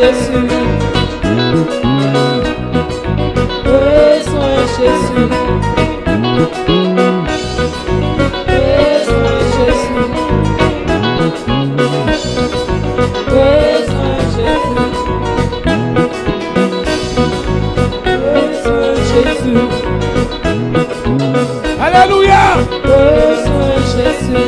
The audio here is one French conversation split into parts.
Jésus. Besoin Jésus. Besoin Jésus. Besoin Jésus. Besoin Jésus. Alléluia. Besoin Jésus.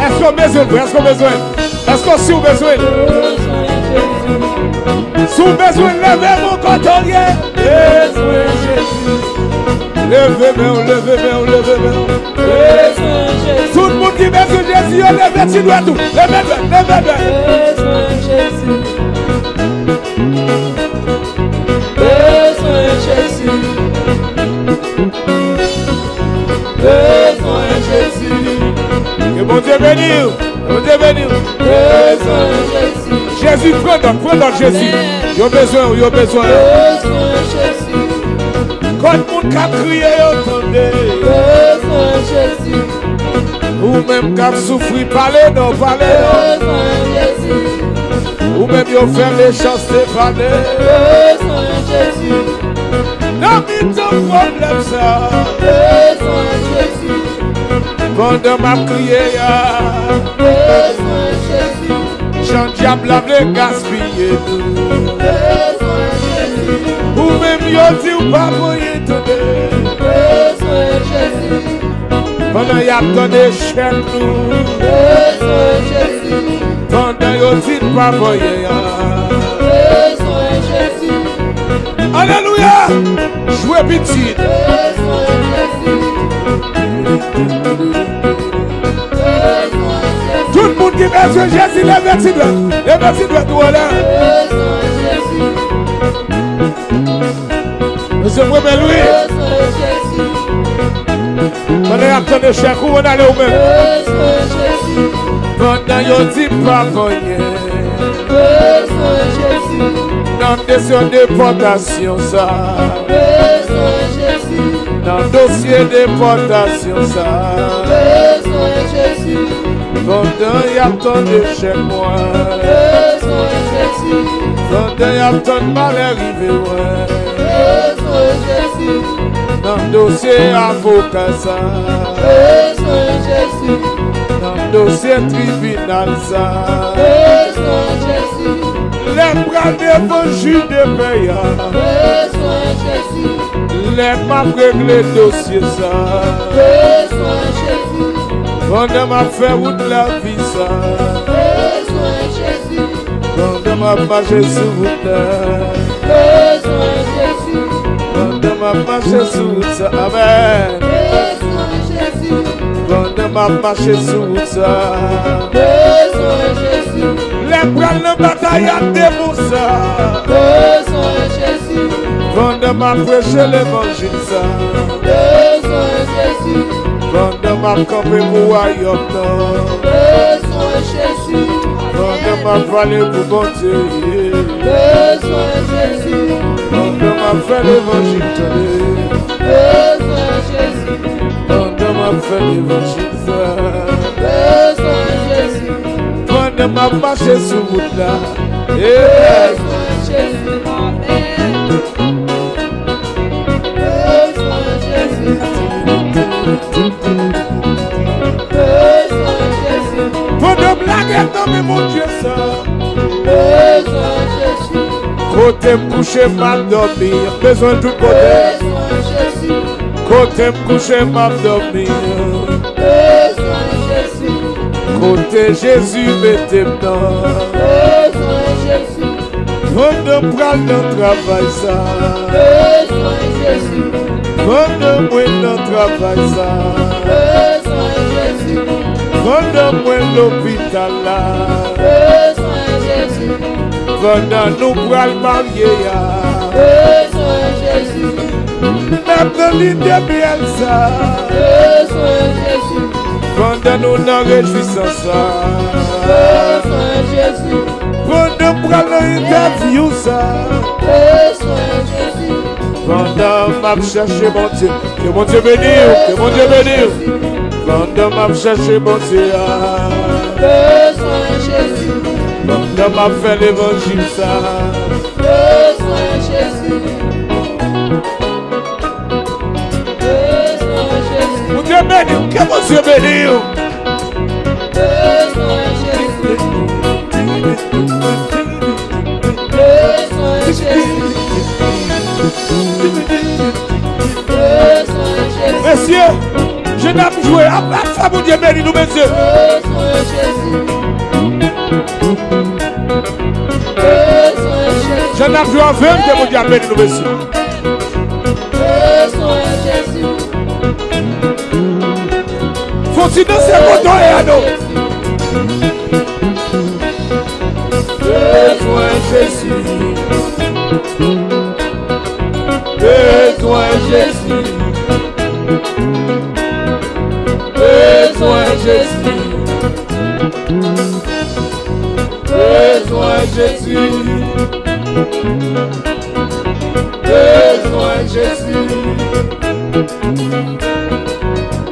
Est-ce qu'on a besoin? Est-ce qu'on a besoin? Est-ce qu'on a besoin? Si vous avez besoin, levez mon cotonnier. Besoin Jésus. Levez-moi, levez-moi, levez-moi. Besoin Jésus. Tout le monde qui besoin de Jésus, levez si doit tout. Levez-moi, levez-moi. Besoin Jésus. Besoin Jésus. Besoin Jésus. Que bon Dieu bénisse. Bon Dieu bénisse. Besoin Jésus. Jésus, prends dans Jésus. Yo besoin, yo besoin. Besoin Jésus. Quand le monde qui a crié, entendez. Besoin Jésus. Ou même qui a souffri, parlez, non, parlez, non. Besoin Jésus. Ou même yo faire les chances, parlez. Besoin Jésus. Non, mais ton problème ça. Besoin Jésus. Pendant ma prière, Besoin Jésus. Jean diable a voulu gaspiller tout. Besoin Jésus. Ou même yo dit ou pas pour y donner. Besoin Jésus. Pendant y a donné chèque nous. Besoin Jésus. Pendant yo dit pas pour y Besoin Jésus. Alléluia. Jouez petit. Besoin Jésus. Tout le monde qui besoin de Jésus, levez si doit. Levez si doit tout là. Besoin Jésus. Monsieur Premier Louis. Besoin Jésus. Pendant y a donné chèque ou on allait au même. Besoin Jésus. Pendant yo dit pas pour y Besoin Jésus. dans question de déportation ça. Besoin Jésus. Dans dossier de déportation ça. Besoin Jésus. Pendant y a tant de chez moi. Besoin Jésus. Pendant y a tant de mal arrivé ouais. Besoin Jésus. Dans dossier avocat ça. Besoin Jésus. Dans dossier tribunal ça. Besoin Jésus. Les bras devant juge de payant. Besoin Jésus. Les m'a réglé dossier ça. Besoin Jésus. Pendant m'a fait route la vie ça. Besoin Jésus. Pendant m'a marché sur route là. Besoin Jésus. Pendant m'a marché sur route ça. Amen. Besoin Jésus. Pendant m'a marché sur route ça. Besoin Jésus. Les bras de bataille à démon ça. Besoin Jésus. Pendant m'a prêché l'évangile ça. Besoin Jésus. Pendant m'a campé pour royaume là. Besoin Jésus. Pendant m'a parlé pour bon Dieu. Besoin Jésus. Pendant m'a fait l'évangile tonné. Besoin Jésus. Pendant m'a fait l'évangile ça. Besoin Jésus. Pendant m'a marché sur route là. Besoin Jésus. Besoin Jésus. Besoin Jésus. Pendant blague non mais mon Dieu ça. Besoin Jésus. Côté me coucher mal dormir. Besoin de tout côté. Besoin Jésus. Côté me coucher mal dormir. Besoin Jésus. Côté Jésus mettez dedans. Besoin Jésus. Pendant bras dans travail ça. Besoin Jésus. Pendant moi dans travail ça. Besoin Jésus. Pendant moi l'hôpital là. Besoin Jésus. Pendant nous bras mariés ya. Besoin Jésus. Même dans l'idée bien ça. Besoin Jésus. Pendant nous dans réjouissance ça. Besoin Jésus. Pendant Pendant pour aller interview ça. besoin Jésus. Pendant m'a cherché mon Dieu. Que mon Dieu bénisse. Que mon Dieu bénisse. Pendant m'a cherché mon Dieu. Besoin Jésus. Pendant m'a fait l'évangile ça. Besoin Jésus. Besoin Jésus. Mon Dieu bénisse. Que mon Dieu bénisse. Besoin Jésus. Besoin Jésus. Besoin Jésus. Messieurs, je n'ai pas joué. À ça, mon Dieu bénisse nous, messieurs. Besoin Jésus. Besoin Jésus. Je n'ai pas joué en vain que mon Dieu bénisse nous, messieurs. Besoin Jésus. Faut-il danser content et à nous. Besoin Jésus. Besoin Jésus. Besoin Jésus. Besoin Jésus. Besoin Jésus.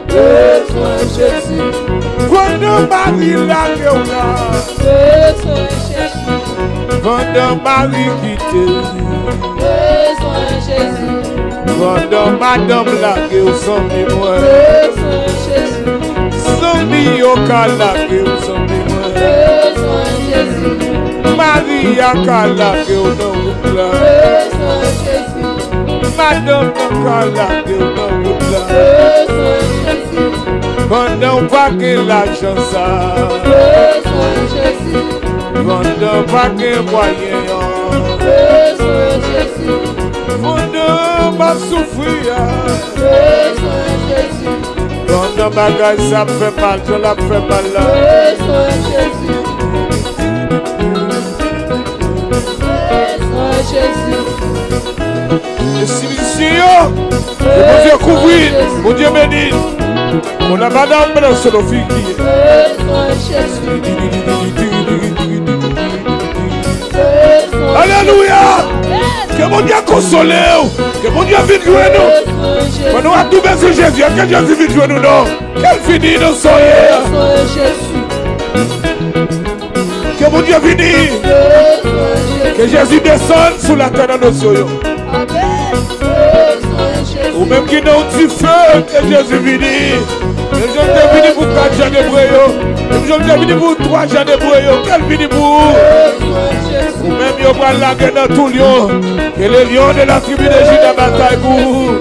Besoin Jésus. Quando Marie la gueule. Besoin Jésus. Quando Marie quitte. Besoin Jésus. Quando Madame la gueule sans mémoire. Besoin Jésus. Sans mioca la gueule sans mémoire. Besoin Jésus. Maria la gueule dans le plat. Besoin Jésus. Madame la gueule dans le plat. Besoin Jésus. Pendant pas que l'argent ça. Besoin Jésus. Pendant pas que moyen. Besoin Jésus. Pendant ma souffrir. Besoin Jésus. Pendant bagage ça fait mal, je la fais mal là. Besoin Jésus. Besoin Jésus. Et si monsieur, mon Dieu couvrir, mon Dieu bénit. On a madame dans ce fille. Besoin Jésus. Besoin Alléluia. Que mon Dieu console, que mon Dieu vienne jouer nous. Jésus. Quand nous avons tout besoin de Jésus, que Jésus vienne jouer nous, non. Quel fini nous soyons. Besoin Jésus. Que mon Dieu vienne. Besoin Que Jésus. Jésus descende sous la terre dans nos yeux. Amen. Besoin Jésus. Ou même qui n'ont du feu, que Jésus vienne. Les gens sont venus pour 4 jours de brouillon. Les gens sont venus pour 3 jours de brouillon. Quel vini pour. Besoin Jésus. Ou même ils vont la guerre dans tout lion. Que les lions de la tribu de Juda bataille pour vous.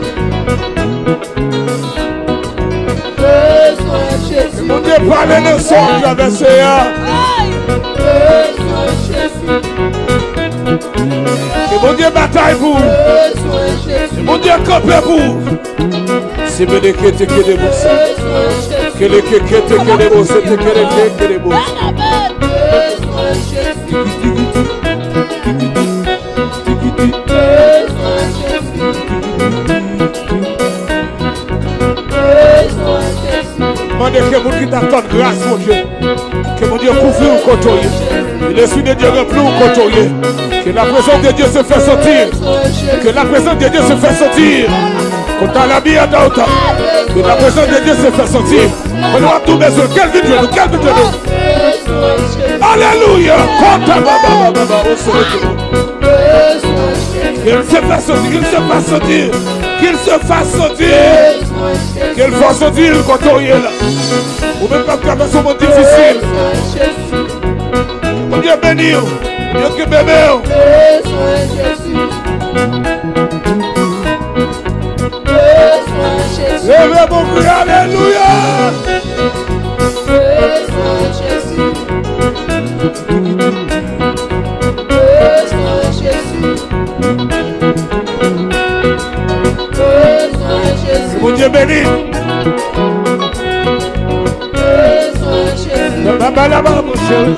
Besoin Jésus. Mon Dieu parle de son traversé. Besoin Jésus. Que mon Dieu bataille pour vous. Besoin Jésus. Mon Dieu campe pour vous. C'est bien de que des bouts. Besoin Jésus. Que les que des bouts. C'est que des bouts. Besoin Jésus. Besoin Jésus. Besoin Jésus. Demandez que vous qui t'attendent grâce, mon Dieu. Que mon Dieu couvre ou côtoie. Et l'Esprit de Dieu remplit ou côtoie. Que la présence de Dieu se fait sortir. Que la présence de Dieu se fait sortir. Quand à la vie à Daouta. Que la présence de Dieu se fait sortir. On a tout besoin. Quel vide nous, quel vide nous. Alléluia. Qu'il se fasse sortir, qu'il se fasse sortir. Qu'il se fasse sortir. Qu'il fasse sortir quand on est là. Ou même quand il y a un moment difficile. Mon Dieu béni. Dieu qui bébé. Besoin Jésus. Besoin Jésus. Levez mon cri, alléluia. Besoin Jésus. Besoin Jésus. Besoin Jésus. Mon Dieu béni. Besoin Jésus. Là-bas, mon chéri.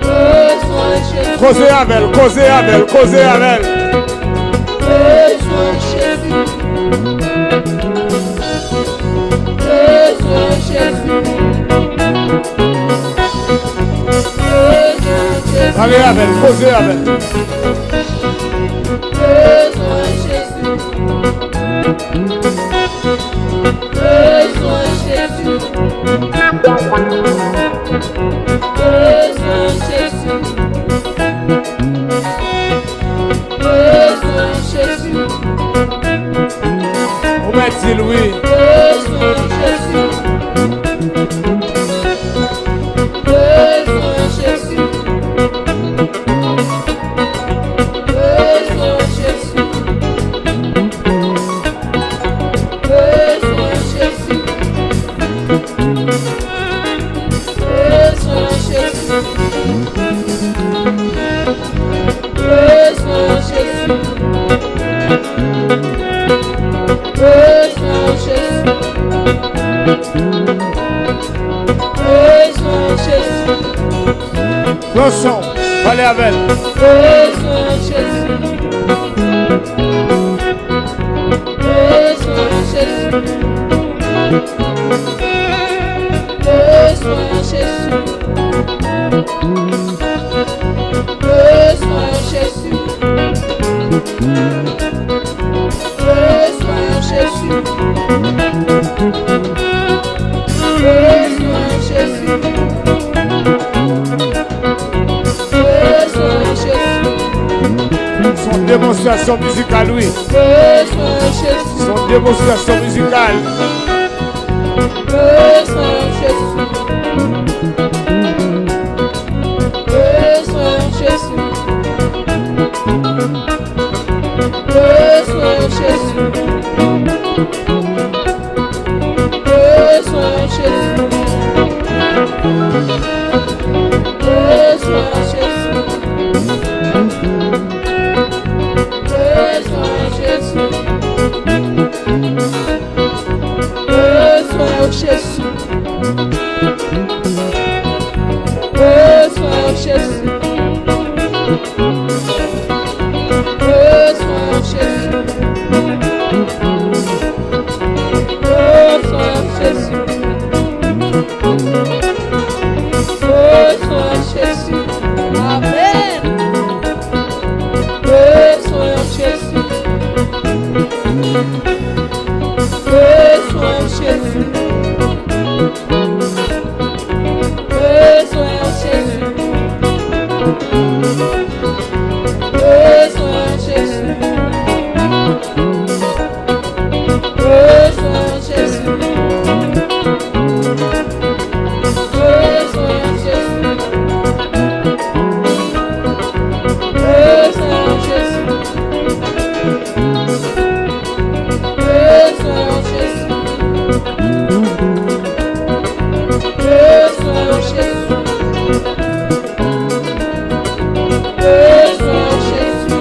Besoin Jésus. Causez avec elle, causez avec elle, causez avec elle. Besoin Jésus. Besoin Jésus. Besoin avec, causez avec. Besoin Jésus. Besoin Jésus. Besoin Jésus. Besoin Jésus. On m'a dit Louis. Besoin Jésus. Besoin Jésus. Besoin Jésus. Besoin Jésus. Besoin Jésus. Besoin Jésus. Besoin Jésus. Besoin Jésus. Lançons, allez avec. Besoin Jésus. Besoin Jésus. Besoin Jésus. Besoin Jésus. Besoin Jésus. Besoin Jésus. Besoin Jésus. Son démonstration musicale, oui. Besoin Jésus. Son démonstration musicale. Besoin Jésus. Besoin Jésus. Besoin Jésus. Besoin Jésus. Besoin Jésus. Besoin Jésus. Besoin Jésus. Besoin Jésus. Besoin Jésus. Besoin Jésus. Besoin Jésus. Amen. Besoin Jésus. Besoin Jésus. Besoin Jésus. Besoin Jésus. Besoin Jésus. Besoin Jésus. Besoin Jésus. Besoin Jésus. Besoin Jésus. Besoin Jésus.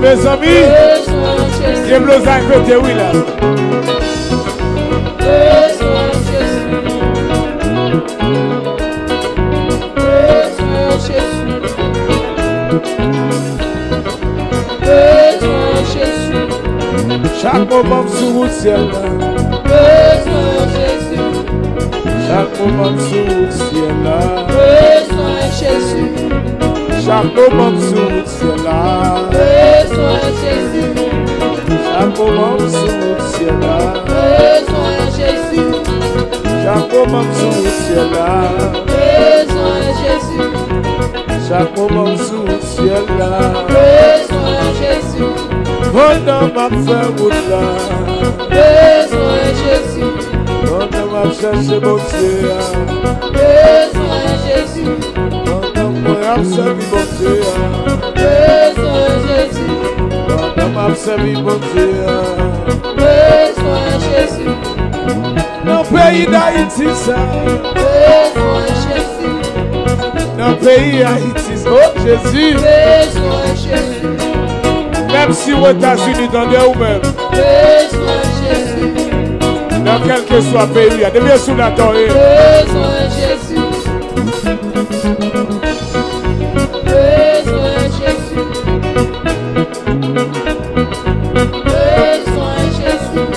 Mes amis, Besoin Jésus. j'ai besoin de côté, oui, là. Besoin Jésus. Besoin Jésus. Besoin Jésus. Chaque moment sur le ciel, là. Besoin Jésus. Chaque moment sur le ciel, là. Besoin Jésus. Chaque moment sur le ciel, là. Besoin Jésus. Chaque moment sur le ciel, là. Besoin Jésus. Chaque moment sur le ciel, là. Besoin Jésus. Chaque moment sur le ciel, là. Besoin Jésus. Pendant ma fin route, là. Besoin Jésus. Pendant ma cherche mon Dieu, là. Besoin Jésus. Pendant moi servi mon Dieu, là. Besoin Jésus. Pendant ma servi mon Dieu, là. Besoin Jésus. Dans le pays d'Haïti, ça. Besoin Jésus. Dans le pays d'Haïti, oh Jésus. Besoin Jésus. Même si aux États-Unis, dans des ou même, Besoin Jésus. dans quel que soit le pays, il y a des biens sous la torre. Besoin Jésus. Besoin Jésus. Besoin Jésus.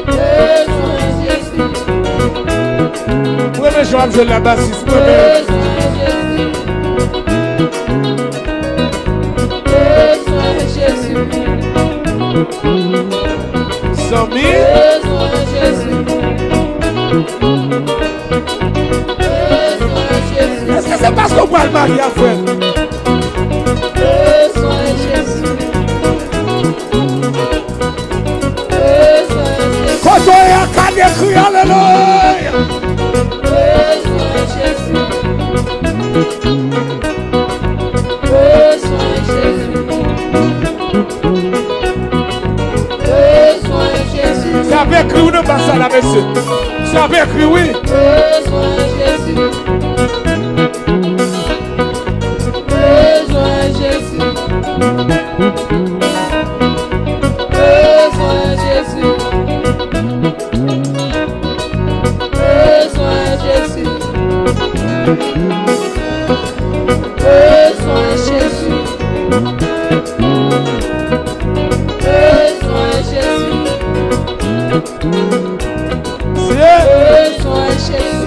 Besoin Jésus. Joab, je la bassiste. Sami. Est-ce que c'est parce qu'on voit le mari à frère? Quand on est à Canet, crie alléluia. Ça avait écrit ou ne pas ça là, monsieur? Ça avait écrit oui.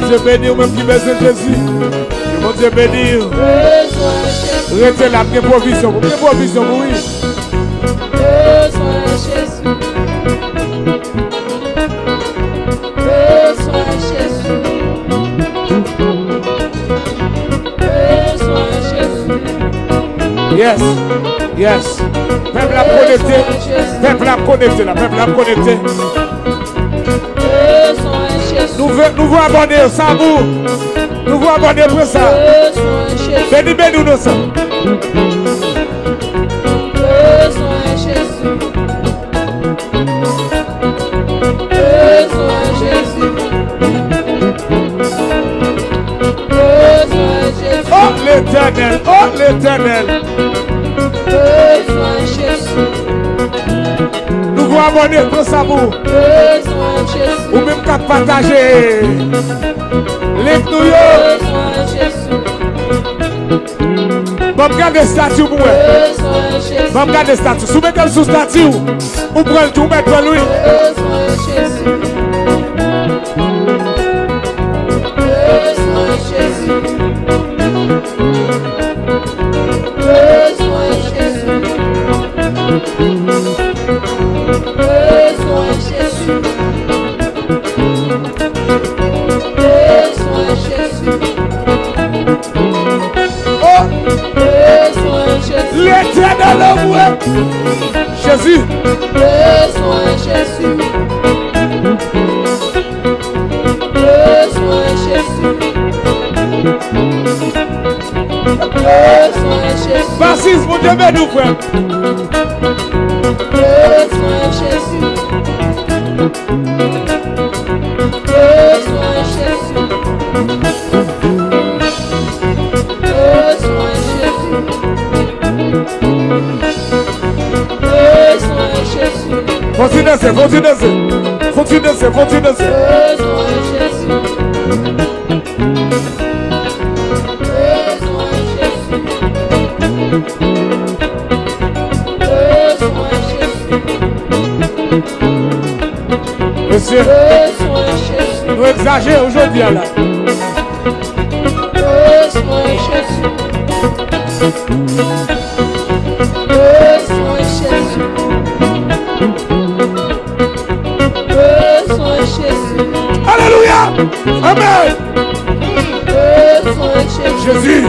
Dieu béni ou même qui besoin de Jésus. Que mon Dieu béni. Restez là, bien provision. Bien provision, oui. Yes, yes. Peuple a connecté. Peuple a connecté là. Peuple a connecté. Nous voulons abonner ça, vous. Nous voulons abonner pour ça. Béni, béni, nous ça. Oh l'Éternel, oh l'Éternel. Nous voulons abonner pour ça, vous. Ou même qu'à partager. L'écouillon. Bon, regarde les statues pour moi. Bon, regarde les statues. Si vous mettez sous statue, vous prenez tout, mettre lui. L'Éternel envoie Jésus. Besoin Jésus. Besoin Jésus. Besoin Jésus. Bassis, mon Dieu, mais nous frère. Besoin Jésus. Besoin Jésus. Besoin Jésus. Besoin Jésus. Continuez, continuez. Continuez, continuez. Besoin Jésus. Besoin Jésus. Besoin Jésus. Monsieur, Besoin Jésus. nous exagérons aujourd'hui là. Besoin Jésus. Besoin Jésus. Besoin Jésus. Alléluia. Amen. Besoin Jésus. Jésus.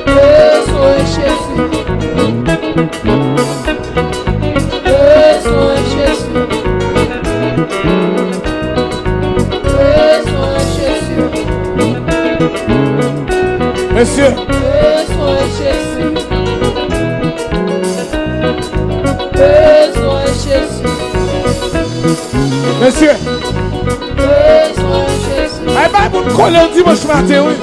Besoin Jésus. Besoin Jésus. Besoin Jésus. Monsieur, Besoin Jésus. Besoin Jésus. monsieur. Besoin Jésus. Eh ben, vous me collez le dimanche matin, oui.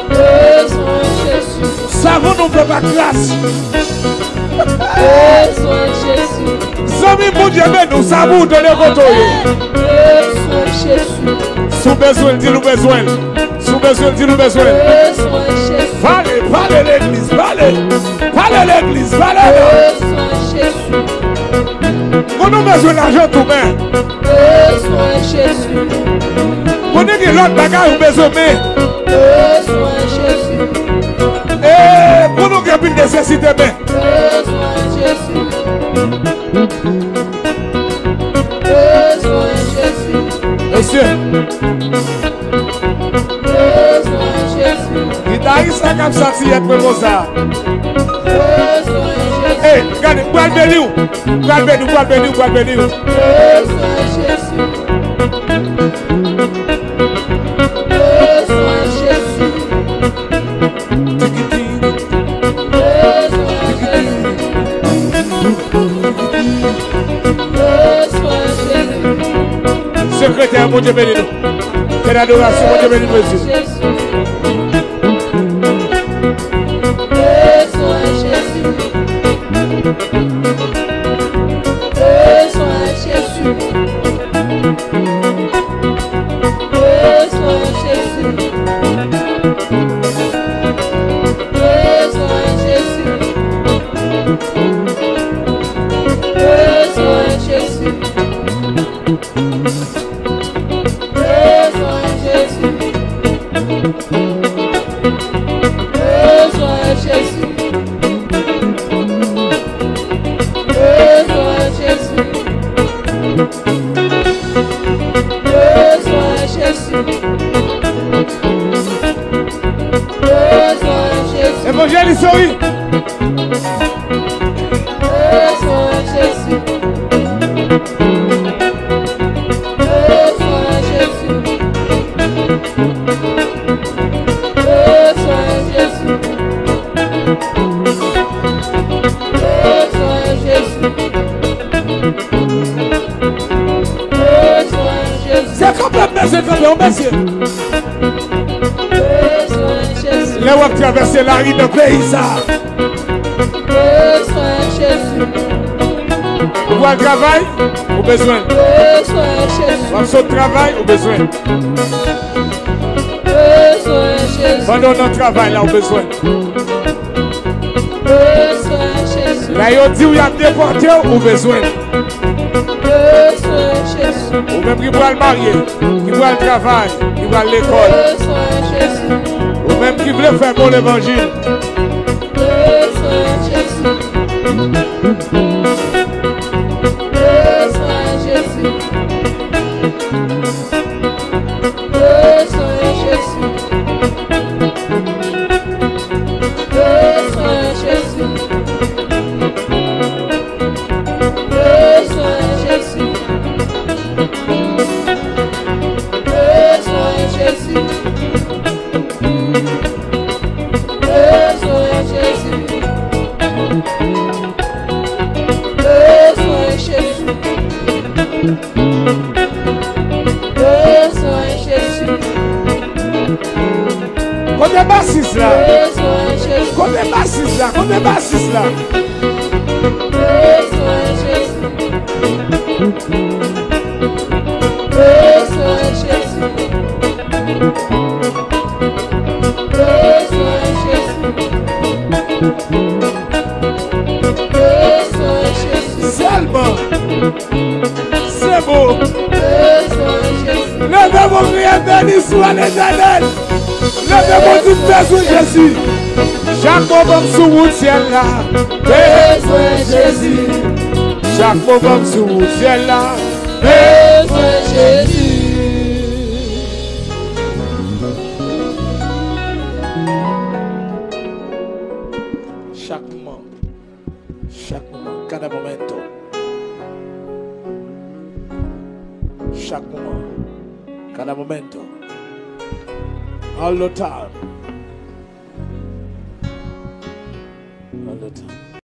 Besoin Jésus. Ça vous nous fait pas classe. Besoin Jésus. Zami, mon Dieu, mais nous, ça vous donne le retour. Besoin Jésus. Sous besoin, dis-nous besoin. Sous besoin, dis-nous besoin. Besoin Jésus. Parlez, parlez l'église, parlez. Parlez l'église, parlez. Besoin Jésus. On a besoin d'argent tout même. Besoin Besoin Jésus. Vous avez l'autre bagage ou besoin de Besoin Jésus. Eh, pour nous qui une nécessité, mais. Besoin Jésus. Besoin Jésus. Monsieur, Besoin Jésus. guitariste, ça comme ça, si être pour ça. Besoin Jésus. Eh, regardez, vous allez bénir. Vous allez bénir, vous allez bénir, vous allez bénir. Besoin Jésus. Besoin Jésus. Besoin Jésus. Besoin Jésus. Secrétaire, mon Dieu béni nous. Quelle adoration, mon Dieu béni nous, monsieur. Besoin Jésus. Besoin Jésus. Besoin Jésus. Besoin Jésus. Besoin Jésus. Besoin Jésus. Besoin Jésus. Besoin Jésus. Besoin Jésus. Besoin Jésus. Évangéliste, oui. Besoin Jésus. Besoin Jésus. Besoin Jésus. Besoin Jésus. Besoin Jésus. C'est comme monsieur. Besoin Jésus. Là où vous traversez la rue de pays, ça. Besoin Jésus. Vous avez un travail, vous avez besoin. Besoin Jésus. Vous avez un travail, vous avez besoin. Besoin Jésus. Pendant notre travail, là, vous avez besoin. Besoin Jésus. Là, ils dit où il y a déporté, vous avez besoin. Besoin Jésus. Ou même qui voit le marié, qui voit le travail, qui voit l'école. Besoin Jésus. Ou même qui veut faire bon l'évangile. Besoin Jésus. Besoin Jésus. Besoin Jésus. Besoin Jésus. Besoin Jésus. Besoin Jésus. Besoin Jésus. Besoin Jésus. Besoin Jésus. Côté bassiste là. Besoin Jésus. Côté bassiste là. Côté bassiste là. Besoin Jésus. Besoin Jésus. Besoin Jésus. Besoin Jésus. Seulement. C'est beau. Besoin Jésus. Levez vos prières, béni soit l'Éternel. Levez vos toutes besoins, Jésus. Chaque moment sous le ciel là. Besoin Jésus. Chaque moment sous le ciel là. Besoin Jésus. Chaque moment. Chaque moment. Cada momento. Chaque moment. Cada momento. All the time. All the time.